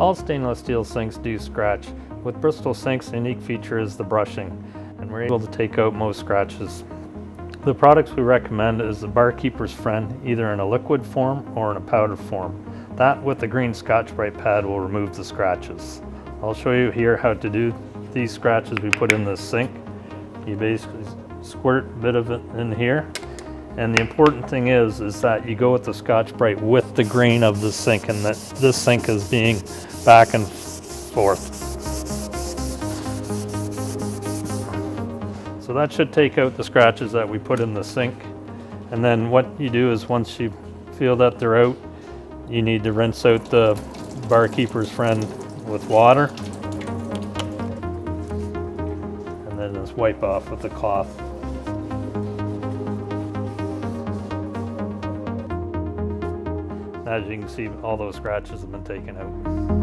All stainless steel sinks do scratch. With Bristol Sink's unique feature is the brushing, and we're able to take out most scratches. The products we recommend is the Barkeeper's Friend, either in a liquid form or in a powder form. That with the green Scotch-Brite pad will remove the scratches. I'll show you here how to do these scratches we put in the sink. You basically squirt a bit of it in here. And the important thing is that you go with the Scotch-Brite with the grain of the sink, and that this sink is being back and forth. So that should take out the scratches that we put in the sink. And then what you do is once you feel that they're out, you need to rinse out the Barkeeper's Friend with water. And then just wipe off with the cloth. As you can see, all those scratches have been taken out.